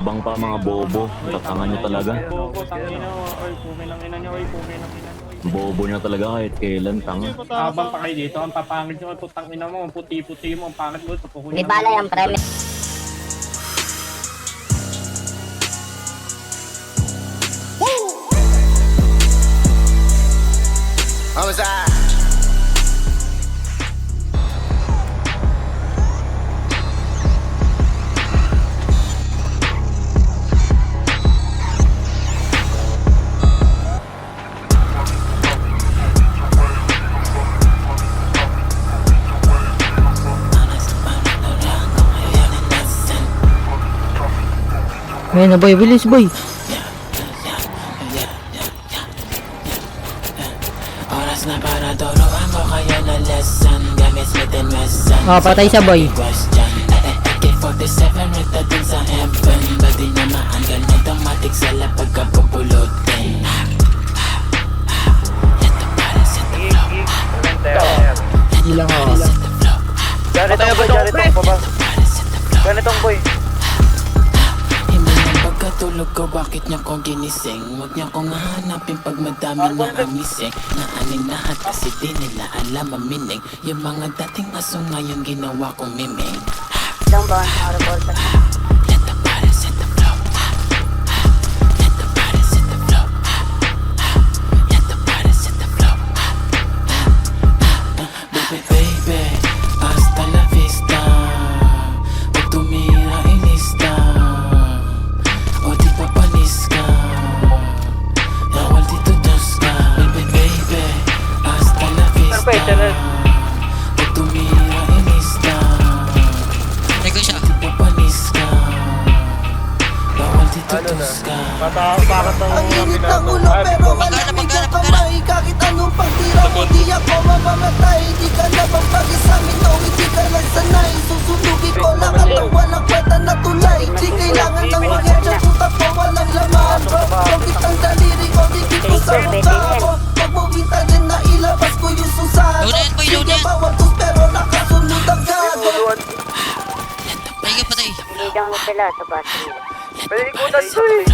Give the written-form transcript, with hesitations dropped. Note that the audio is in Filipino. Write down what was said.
Bang pa mga bobo, tatangan nyo talaga. Bobo, tangina mo. Oy, pumin ang ina nyo. Oy, pumin ang ina nyo. Bobo nyo talaga kahit kailan, tanga. Habang pa kayo dito, ang papangit nyo. Putang ina mo, ang puti-puti mo, ang pangit mo. Di bala yung premise. Homicide. Ayun na boy, bilis boy. Oras na para turuan ko kayo na lesson. Gamit Smith and Wesson. Oh, patay siya boy. Question. AK-47 rita dun sa heaven. Badi namaan ganito matik sa lapag kapupulutin. Let the body set the flow. Ilang Body ako. set the flow. Ganitong boy, ganitong pa ba? Body set the flow. Ganitong boy. Hindi na pagkatulog ko, bakit niya ko ginising? Huwag niya kong hahanapin pag madami na ang missing. Naaning lahat kasi di nila alam ang meaning. Yung mga dating aso ngayon ginawa kong miming. Ilang ba ang reporter? Let the body set the flow. Let the body set the flow. Let the body set the flow. Baby, baby, hasta la vista. Pag tumira, inista. O di pa panis ka. Bawal dito dos ka. Baby, baby, hasta la vista. Pag tumira, inista. Di pa panis ka. Bawal dito dos ka. Para tong Ang init ng ulo pero malamig ang kamay. Kahit anong pagtira mo di ako mamamatay. Di ka na bang pag-isamin o hindi ka lang sanay. Susunugin ko lang at ang walang kwenta na tulay. Di kailangan ng mga dyan puta po walang laman. Pagkit ang daliri ko dikit ko sa mukha ko. Pag mawintanin na ilabas ko yung susahan ko. Sige bawal tos pero nakasunod ang gago. Iligang mo sila sa bus. Pwede ikutan to eh.